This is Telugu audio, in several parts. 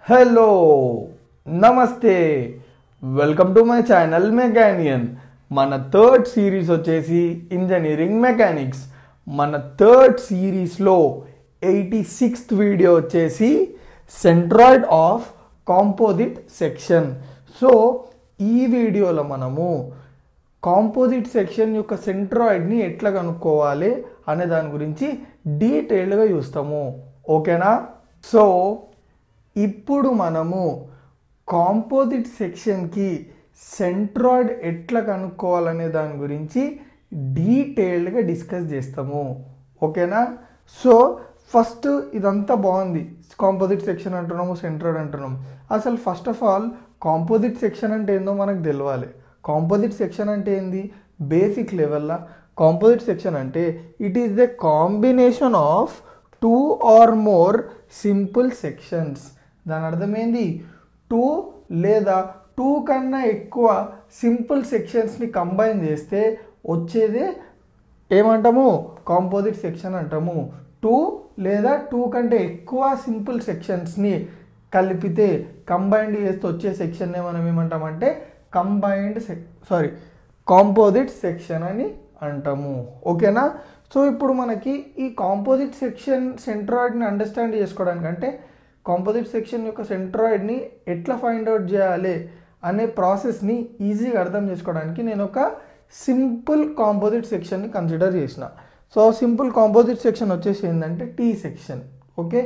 हेलो नमस्ते वेलकम टू माय चैनल मेकानियन మన థర్డ్ సిరీస్ వచ్చేసి ఇంజనీరింగ్ మెకానిక్స్ మన థర్డ్ సిరీస్ లో 86th వీడియో వచ్చేసి centroid of composite section so ఈ వీడియోలో మనము కాంపోజిట్ సెక్షన్ యొక్క సెంట్రాయిడ్ ని ఎట్లా కనుక్కోవాలి అనే దాని గురించి డీటెయిల్డ్ గా చూస్తాము ఓకేనా సో ఇప్పుడు మనము కాంపోజిట్ సెక్షన్ కి సెంట్రాయిడ్ ఎట్లా కనుక్కోవాలనే దాని గురించి డీటెయిల్డ్ గా డిస్కస్ చేస్తాము ఓకేనా సో ఫస్ట్ ఇదంతా బాగుంది కాంపోజిట్ సెక్షన్ అంటున్నాము సెంట్రాయిడ్ అంటున్నాము అసలు first of all composite section అంటే ఏందో మనకు తెలియాలి కాంపోజిట్ సెక్షన్ అంటే ఏంది బేసిక్ లెవెల్లో కాంపోజిట్ సెక్షన్ అంటే it is the combination of 2 or more simple sections దాని అర్థమైంది 2 లేదా 2 కన్నా ఎక్కువ సింపుల్ సెక్షన్స్ని కంబైన్ చేస్తే వచ్చేదే ఏమంటాము కాంపోజిట్ సెక్షన్ అంటాము 2 లేదా 2 కంటే ఎక్కువ సింపుల్ సెక్షన్స్ని కలిపితే కంబైన్డ్ చేస్తే వచ్చే సెక్షన్నే మనం ఏమంటామంటే కాంపోజిట్ సెక్షన్ అని అంటాము ఓకేనా సో ఇప్పుడు మనకి ఈ కాంపోజిట్ సెక్షన్ సెంట్రాయిడ్ని అండర్స్టాండ్ చేసుకోవడానికి అంటే కాంపోజిట్ సెక్షన్ యొక్క సెంట్రాయిడ్ని ఎట్లా ఫైండ్ అవుట్ చేయాలి అనే ప్రాసెస్ని ఈజీగా అర్థం చేసుకోవడానికి నేను ఒక సింపుల్ కాంపోజిట్ సెక్షన్ని కన్సిడర్ చేసిన సో సింపుల్ కాంపోజిట్ సెక్షన్ వచ్చేసి ఏంటంటే టీ సెక్షన్ ఓకే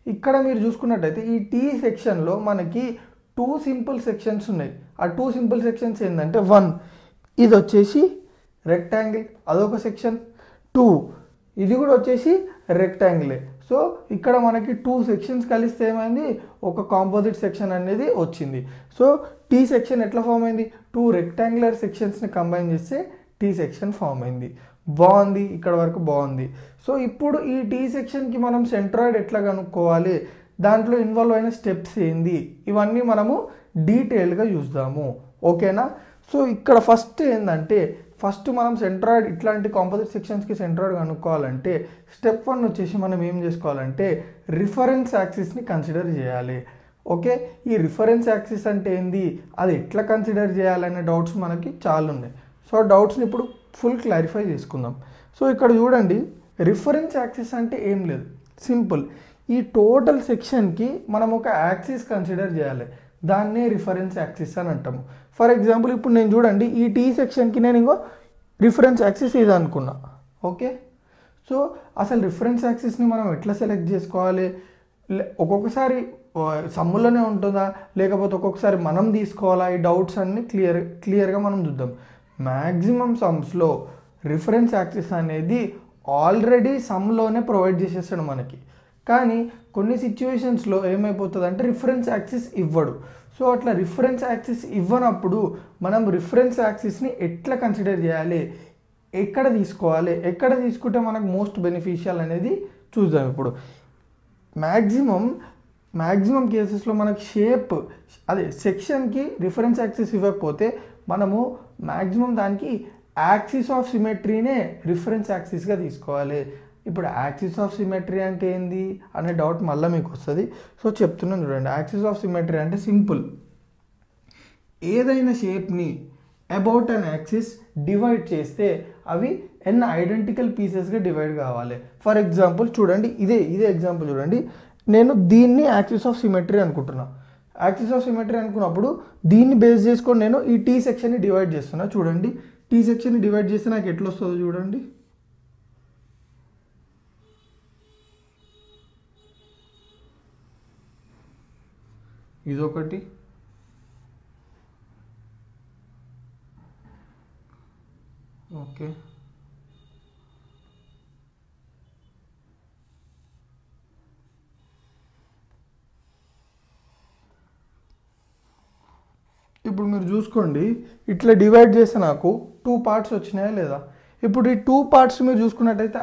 ఇక్కడ మీరు చూసుకున్నట్టయితే ఈ టీ సెక్షన్లో మనకి 2 సింపుల్ సెక్షన్స్ ఉన్నాయి ఆ 2 సింపుల్ సెక్షన్స్ ఏంటంటే 1 ఇది వచ్చేసి రెక్టాంగిల్ అదొక సెక్షన్ 2 ఇది కూడా వచ్చేసి రెక్టాంగిలే సో ఇక్కడ మనకి 2 సెక్షన్స్ కలిస్తే ఏమైంది ఒక కాంపోజిట్ సెక్షన్ అనేది వచ్చింది సో టీ సెక్షన్ ఎట్లా ఫామ్ అయింది 2 రెక్టాంగులర్ సెక్షన్స్ని కంబైన్ చేస్తే టీ సెక్షన్ ఫామ్ అయింది బాగుంది ఇక్కడ వరకు బాగుంది సో ఇప్పుడు ఈ టీ సెక్షన్కి మనం సెంట్రాయిడ్ ఎట్లా కనుక్కోవాలి దాంట్లో ఇన్వాల్వ్ అయిన స్టెప్స్ ఏంది ఇవన్నీ మనము డీటెయిల్గా చూద్దాము ఓకేనా సో ఇక్కడ ఫస్ట్ ఏంటంటే ఫస్ట్ మనం సెంట్రాయిడ్ ఇట్లాంటి కాంపోజిట్ సెక్షన్స్కి సెంట్రాయిడ్ కనుక్కోవాలంటే స్టెప్ 1 వచ్చేసి మనం ఏం చేసుకోవాలంటే రిఫరెన్స్ యాక్సిస్ని కన్సిడర్ చేయాలి ఓకే ఈ రిఫరెన్స్ యాక్సిస్ అంటే ఏంది అది ఎట్లా కన్సిడర్ చేయాలనే డౌట్స్ మనకి చాలా ఉన్నాయి సో డౌట్స్ని ఇప్పుడు ఫుల్ క్లారిఫై చేసుకుందాం సో ఇక్కడ చూడండి రిఫరెన్స్ యాక్సిస్ అంటే ఏం లేదు సింపుల్ ఈ టోటల్ సెక్షన్కి మనం ఒక యాక్సిస్ కన్సిడర్ చేయాలి దాన్నే రిఫరెన్స్ యాక్సిస్ అని అంటాము ఫర్ ఎగ్జాంపుల్ ఇప్పుడు నేను చూడండి ఈ టీ సెక్షన్కి నేను ఇంకో రిఫరెన్స్ యాక్సిస్ ఇది అనుకున్నా ఓకే సో అసలు రిఫరెన్స్ యాక్సిస్ని మనం ఎట్లా సెలెక్ట్ చేసుకోవాలి ఒక్కొక్కసారి సమ్ములోనే ఉంటుందా లేకపోతే ఒక్కొక్కసారి మనం తీసుకోవాలా ఈ డౌట్స్ అన్నీ క్లియర్గా మనం చూద్దాం మ్యాక్సిమం సమ్స్లో రిఫరెన్స్ యాక్సిస్ అనేది ఆల్రెడీ సమ్లోనే ప్రొవైడ్ చేసేస్తాడు మనకి కానీ కొన్ని సిచ్యువేషన్స్లో ఏమైపోతుంది అంటే రిఫరెన్స్ యాక్సిస్ ఇవ్వడు సో అట్లా రిఫరెన్స్ యాక్సిస్ ఇవ్వనప్పుడు మనం రిఫరెన్స్ యాక్సిస్ని ఎట్లా కన్సిడర్ చేయాలి ఎక్కడ తీసుకోవాలి ఎక్కడ తీసుకుంటే మనకు మోస్ట్ బెనిఫిషియల్ అనేది చూద్దాం ఇప్పుడు మ్యాక్సిమం కేసెస్లో మనకు షేప్ అదే సెక్షన్కి రిఫరెన్స్ యాక్సిస్ ఇవ్వకపోతే మనము మ్యాక్సిమం దానికి యాక్సిస్ ఆఫ్ సిమెట్రీనే రిఫరెన్స్ యాక్సిస్గా తీసుకోవాలి ఇప్పుడు యాక్సిస్ ఆఫ్ సిమెట్రీ అంటే ఏంది అనే డౌట్ మళ్ళీ మీకు వస్తుంది సో చెప్తున్నాను చూడండి యాక్సిస్ ఆఫ్ సిమెట్రీ అంటే సింపుల్ ఏదైనా షేప్ని అబౌట్ అన్ యాక్సిస్ డివైడ్ చేస్తే అవి ఎన్ని ఐడెంటికల్ పీసెస్గా డివైడ్ కావాలి ఫర్ ఎగ్జాంపుల్ చూడండి ఇదే ఎగ్జాంపుల్ చూడండి నేను దీన్ని యాక్సిస్ ఆఫ్ సిమెట్రీ అనుకుంటున్నా యాక్సిస్ ఆఫ్ సిమెట్రీ అనుకున్నప్పుడు దీన్ని బేస్ చేసుకొని నేను ఈ టీ సెక్షన్ని డివైడ్ చేస్తున్నా చూడండి టీ సెక్షన్ని డివైడ్ చేస్తే నాకు ఎట్లా వస్తుందో చూడండి ఇదొకటి ఓకే ఇప్పుడు మీరు చూసుకోండి ఇట్లా డివైడ్ చేస్తే నాకు 2 పార్ట్స్ వచ్చినాయా లేదా ఇప్పుడు ఈ 2 పార్ట్స్ మీరు చూసుకున్నట్టయితే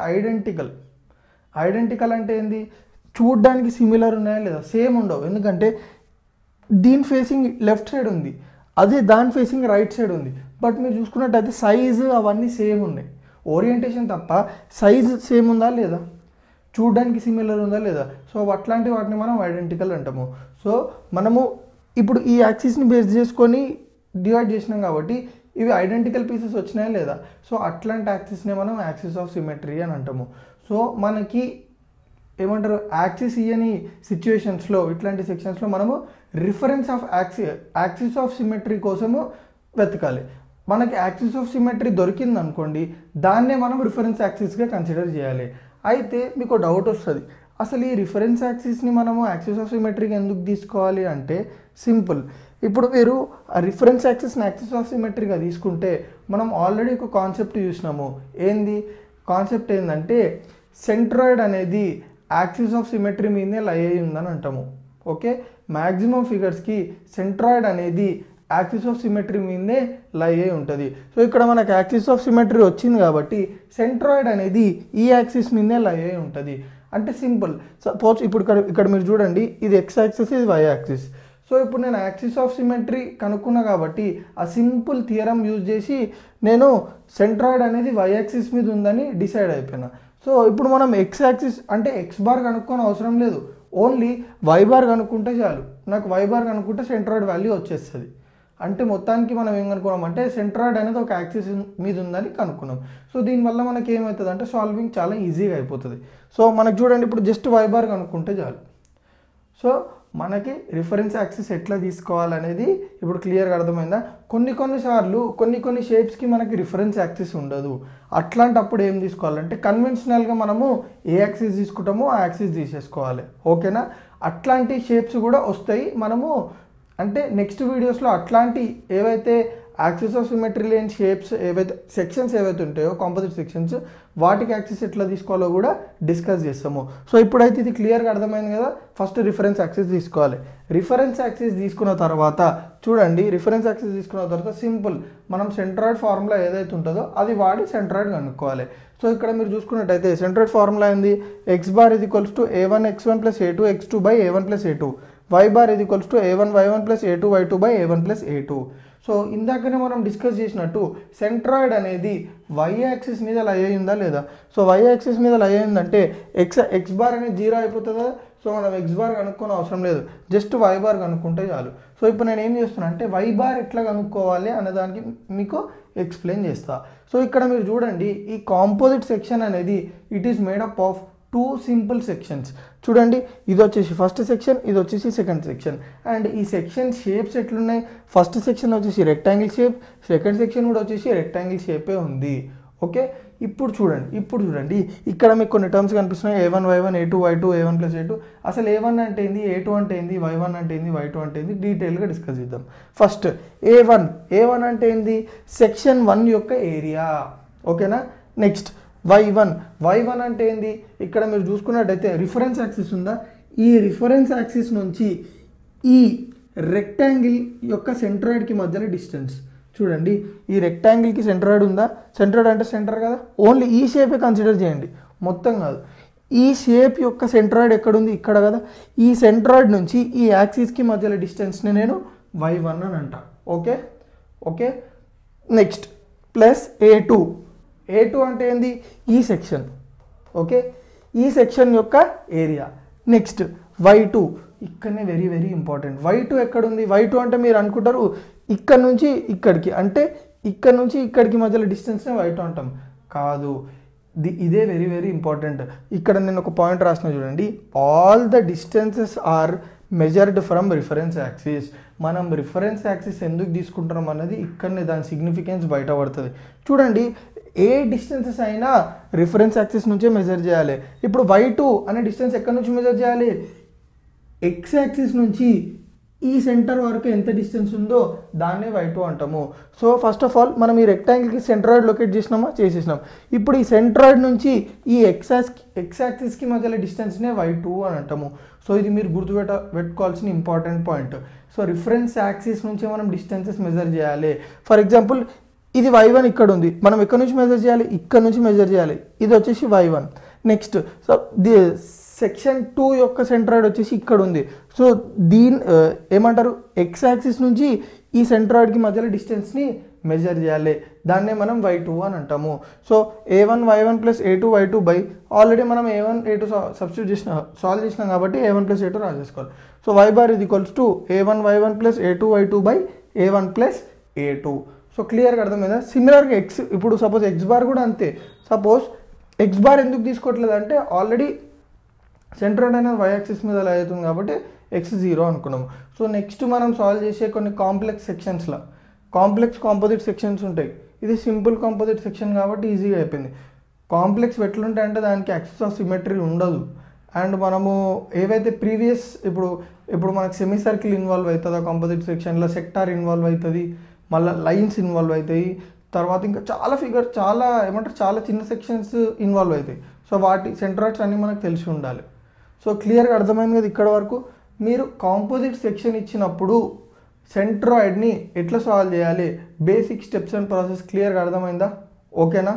ఐడెంటికల్ అంటే ఏంది చూడడానికి సిమిలర్ ఉన్నాయా లేదా సేమ్ ఉండవు ఎందుకంటే దీని ఫేసింగ్ లెఫ్ట్ సైడ్ ఉంది అదే దాని ఫేసింగ్ రైట్ సైడ్ ఉంది బట్ మీరు చూసుకున్నట్టయితే సైజు అవన్నీ సేమ్ ఉన్నాయి ఓరియంటేషన్ తప్ప సైజ్ సేమ్ ఉందా లేదా చూడడానికి సిమిలర్ ఉందా లేదా. సో అట్లాంటి వాటిని మనం ఐడెంటికల్ అంటాము. సో మనము ఇప్పుడు ఈ యాక్సిస్ని బేస్ చేసుకొని డివైడ్ చేసినాం కాబట్టి ఇవి ఐడెంటికల్ పీసెస్ వచ్చినాయా లేదా. సో అట్లాంటి యాక్సిస్నే మనం యాక్సిస్ ఆఫ్ సిమెట్రీ అని అంటాము. సో మనకి ఏమంటారు, యాక్సిస్ ఇయని సిచ్యువేషన్స్లో ఇట్లాంటి సెక్షన్స్లో మనము reference of axis of symmetry కోసము వెతకాలి. మనకి యాక్సిస్ ఆఫ్ సిమెట్రీ దొరికింది అనుకోండి, దాన్నే మనం రిఫరెన్స్ యాక్సిస్గా కన్సిడర్ చేయాలి. అయితే మీకు డౌట్ వస్తుంది, అసలు ఈ రిఫరెన్స్ యాక్సిస్ని మనము యాక్సిస్ ఆఫ్ సిమెట్రీకి ఎందుకు తీసుకోవాలి అంటే సింపుల్. ఇప్పుడు మీరు ఆ రిఫరెన్స్ యాక్సిస్ని యాక్సిస్ ఆఫ్ సిమెట్రీగా తీసుకుంటే మనం ఆల్రెడీ ఒక కాన్సెప్ట్ చూసినాము. కాన్సెప్ట్ ఏంటంటే సెంట్రాయిడ్ అనేది యాక్సిస్ ఆఫ్ సిమెట్రీ మీదనే లై అయి ఉందని అంటాము. ఓకే, మ్యాక్సిమం ఫిగర్స్కి సెంట్రాయిడ్ అనేది యాక్సిస్ ఆఫ్ సిమెట్రీ మీదనే లై అయి ఉంటుంది. సో ఇక్కడ మనకు యాక్సిస్ ఆఫ్ సిమెట్రీ వచ్చింది కాబట్టి సెంట్రాయిడ్ అనేది ఈ యాక్సిస్ మీదనే లై అయి ఉంటుంది. అంటే సింపుల్. సపోజ్ ఇప్పుడు ఇక్కడ మీరు చూడండి, ఇది ఎక్స్ యాక్సిస్, ఇది వై యాక్సిస్. సో ఇప్పుడు నేను యాక్సిస్ ఆఫ్ సిమెట్రీ కనుక్కున్నా కాబట్టి ఆ సింపుల్ థియరం యూజ్ చేసి నేను సెంట్రాయిడ్ అనేది వై యాక్సిస్ మీద ఉందని డిసైడ్ అయిపోయినా. సో ఇప్పుడు మనం ఎక్స్ యాక్సిస్ అంటే ఎక్స్ బార్ కనుక్కొని అవసరం లేదు, ఓన్లీ వై బార్ కనుక్కుంటే చాలు. నాకు వై బార్ కనుక్కుంటే సెంట్రాయిడ్ వాల్యూ వచ్చేస్తుంది. అంటే మొత్తానికి మనం ఏం కనుక్కున్నాం అంటే సెంట్రాయిడ్ అనేది ఒక యాక్సిస్ మీద ఉందని కనుక్కున్నాం. సో దీనివల్ల మనకి ఏమవుతుంది అంటే సాల్వింగ్ చాలా ఈజీగా అయిపోతుంది. సో మనకు చూడండి, ఇప్పుడు జస్ట్ వై బార్ కనుక్కుంటే చాలు. సో మనకి రిఫరెన్స్ యాక్సిస్ ఎట్లా తీసుకోవాలనేది ఇప్పుడు క్లియర్గా అర్థమైందా. కొన్నిసార్లు కొన్ని షేప్స్కి మనకి రిఫరెన్స్ యాక్సిస్ ఉండదు. అట్లాంటప్పుడు ఏం తీసుకోవాలంటే కన్వెన్షనల్గా మనము ఏ యాక్సిస్ తీసుకుంటామో ఆ యాక్సిస్ తీసేసుకోవాలి. ఓకేనా, అట్లాంటి షేప్స్ కూడా వస్తాయి. మనము అంటే నెక్స్ట్ వీడియోస్లో అట్లాంటి ఏవైతే యాక్సిస్ ఆఫ్ సిమెట్రీ లేని షేప్స్ ఏవైతే సెక్షన్స్ ఏవైతే ఉంటాయో కాంపోజిట్ సెక్షన్స్, వాటికి యాక్సిస్ ఎట్లా తీసుకోవాలో కూడా డిస్కస్ చేస్తాము. సో ఇప్పుడైతే ఇది క్లియర్గా అర్థమైంది కదా. ఫస్ట్ రిఫరెన్స్ యాక్సిస్ తీసుకోవాలి. రిఫరెన్స్ యాక్సిస్ తీసుకున్న తర్వాత చూడండి, రిఫరెన్స్ యాక్సిస్ తీసుకున్న తర్వాత సింపుల్, మనం సెంట్రాయిడ్ ఫార్ములా ఏదైతే ఉంటుందో అది వాడి సెంట్రాయిడ్ కనుక్కోవాలి. సో ఇక్కడ మీరు చూసుకున్నట్టయితే సెంట్రాయిడ్ ఫార్ములా ఏంది, ఎక్స్ బార్ ఇది equals to a1 x1 + a2 x2 / a1 + a2, y bar ఇది equals to a1 y1 + a2 y2 / a1 + a2. So ఇందాకనే మనం డిస్కస్ చేసినట్టు సెంట్రాయిడ్ అనేది వై యాక్సిస్ మీద లై అయిందా లేదా. సో వై యాక్సిస్ మీద లై అయిందంటే ఎక్స్ బార్ అనేది 0 అయిపోతుంది కదా. సో మనం ఎక్స్ బార్ కనుక్కోని అవసరం లేదు, జస్ట్ వై బార్ కనుక్కుంటే చాలు. సో ఇప్పుడు నేను ఏం చేస్తున్నా అంటే వై బార్ ఎట్లా కనుక్కోవాలి అనేదానికి మీకు ఎక్స్ప్లెయిన్ చేస్తా. సో ఇక్కడ మీరు చూడండి, ఈ కాంపోజిట్ సెక్షన్ అనేది it is made up of 2 simple sections. చూడండి, ఇది వచ్చేసి ఫస్ట్ సెక్షన్, ఇది వచ్చేసి సెకండ్ సెక్షన్. అండ్ ఈ సెక్షన్ షేప్స్ ఎట్లున్నాయి, ఫస్ట్ సెక్షన్ వచ్చేసి రెక్టాంగిల్ షేప్, సెకండ్ సెక్షన్ కూడా వచ్చేసి రెక్టాంగిల్ షేపే ఉంది. ఓకే, ఇప్పుడు చూడండి ఇక్కడ మీకు కొన్ని టర్మ్స్ కనిపిస్తున్నాయి, a1 y1 a2 y2 a1 + a2. అసలు a1 అంటే ఏంది, a2 అంటే ఏంది, y1 అంటే ఏంది, y2 అంటే ఏంది, డీటెయిల్గా డిస్కస్ చేద్దాం. ఫస్ట్ a1 అంటే ఏంది, సెక్షన్ 1 యొక్క ఏరియా. ఓకేనా, నెక్స్ట్ y1 అంటే ఏంది, ఇక్కడ మీరు చూసుకున్నట్టయితే రిఫరెన్స్ యాక్సిస్ ఉందా, ఈ రిఫరెన్స్ యాక్సిస్ నుంచి ఈ రెక్టాంగిల్ యొక్క సెంట్రాయిడ్కి మధ్యలో డిస్టెన్స్. చూడండి, ఈ రెక్టాంగిల్కి సెంట్రాయిడ్ ఉందా, సెంట్రాయిడ్ అంటే సెంటర్ కదా, ఓన్లీ ఈ షేపే కన్సిడర్ చేయండి, మొత్తం కాదు. ఈ షేప్ యొక్క సెంట్రాయిడ్ ఎక్కడుంది, ఇక్కడ కదా. ఈ సెంట్రాయిడ్ నుంచి ఈ యాక్సిస్కి మధ్యలో డిస్టెన్స్ని నేను y1 అని అంట. ఓకే, నెక్స్ట్ ప్లస్ a2 అంటే ఏంది, ఈ సెక్షన్. ఓకే, ఈ సెక్షన్ యొక్క ఏరియా. నెక్స్ట్ y2, ఇక్కడనే వెరీ వెరీ ఇంపార్టెంట్. y2 ఎక్కడుంది, y2 అంటే మీరు అనుకుంటారు ఇక్కడ నుంచి ఇక్కడికి, అంటే ఇక్కడ నుంచి ఇక్కడికి మధ్యలో డిస్టెన్స్నే y2 అంటాం. కాదు, ఇదే వెరీ వెరీ ఇంపార్టెంట్. ఇక్కడ నేను ఒక పాయింట్ రాసిన చూడండి, all the distances are measured from reference axis. మనం రిఫరెన్స్ యాక్సిస్ ఎందుకు తీసుకుంటున్నాం అన్నది ఇక్కడనే దాని సిగ్నిఫికెన్స్ బయటపడుతుంది. చూడండి, ఏ డిస్టెన్సెస్ అయినా రిఫరెన్స్ యాక్సిస్ నుంచే మెజర్ చేయాలి. ఇప్పుడు y2 అనే డిస్టెన్స్ ఎక్కడి నుంచి మెజర్ చేయాలి, ఎక్స్ యాక్సిస్ నుంచి ఈ సెంటర్ వరకు ఎంత డిస్టెన్స్ ఉందో దాన్నే y2 అంటాము. సో ఫస్ట్ ఆఫ్ ఆల్ మనం ఈ రెక్టాంగిల్కి సెంట్రాయిడ్ లొకేట్ చేసేసినాం. ఇప్పుడు ఈ సెంట్రాయిడ్ నుంచి ఈ ఎక్స్ యాక్సిస్కి మధ్యలో డిస్టెన్స్నే y2 అని అంటాము. సో ఇది మీరు గుర్తుపెట్టుకోవాల్సిన important point. So reference axis నుంచి మనం డిస్టెన్సెస్ మెజర్ చేయాలి. ఫర్ ఎగ్జాంపుల్ ఇది y1 ఇక్కడ ఉంది, మనం ఎక్కడి నుంచి మెజర్ చేయాలి, ఇక్కడ నుంచి మెజర్ చేయాలి. ఇది వచ్చేసి y1. నెక్స్ట్ సో సెక్షన్ 2 యొక్క సెంట్రాయిడ్ వచ్చేసి ఇక్కడ ఉంది. సో ఏమంటారు, ఎక్స్ యాక్సిస్ నుంచి ఈ సెంట్రాయిడ్కి మధ్యలో డిస్టెన్స్ని మెజర్ చేయాలి, దాన్నే మనం y2 అని అంటాము. So a1 y1 plus a2 y2 by already మనం a1 a2 సబ్స్టిట్యూట్ సాల్వ్ చేసినాం కాబట్టి a1 ప్లస్ a2 రాసేసుకోవాలి. సో y బార్ ఇది equals to a1 y1 plus a2 y2 by a1 plus a2. So క్లియర్గా అర్థమైందా? సిమిలర్గా ఎక్స్, ఇప్పుడు సపోజ్ ఎక్స్ బార్ కూడా అంతే. సపోజ్ ఎక్స్ బార్ ఎందుకు తీసుకోవట్లేదు అంటే ఆల్రెడీ సెంట్రాయిడ్ అనేది y యాక్సిస్ మీద అలా అవుతుంది కాబట్టి x0 అనుకున్నాము. సో నెక్స్ట్ మనం సాల్వ్ చేసే కొన్ని కాంప్లెక్స్ సెక్షన్స్లో కాంప్లెక్స్ కాంపోజిట్ సెక్షన్స్ ఉంటాయి. ఇది సింపుల్ కాంపోజిట్ సెక్షన్ కాబట్టి ఈజీగా అయిపోయింది. కాంప్లెక్స్ ఎట్లుంటాయి అంటే దానికి యాక్సిస్ ఆఫ్ సిమెట్రీ ఉండదు. అండ్ మనము ఏవైతే ప్రీవియస్ ఇప్పుడు మనకు సెమీ సర్కిల్ ఇన్వాల్వ్ అవుతుంది ఆ కాంపోజిట్ సెక్షన్లో, సెక్టార్ ఇన్వాల్వ్ అవుతుంది, మళ్ళీ లైన్స్ ఇన్వాల్వ్ అవుతాయి, తర్వాత ఇంకా చాలా చాలా చిన్న సెక్షన్స్ ఇన్వాల్వ్ అవుతాయి. సో వాటి సెంట్రాయిడ్స్ అన్నీ మనకు తెలిసి ఉండాలి. సో క్లియర్గా అర్థమైంది కదా ఇక్కడ వరకు? మీరు కాంపోజిట్ సెక్షన్ ఇచ్చినప్పుడు సెంట్రాయిడ్ని ఎట్లా సాల్వ్ చేయాలి, బేసిక్ స్టెప్స్ అండ్ ప్రాసెస్ క్లియర్గా అర్థమైందా? ఓకేనా?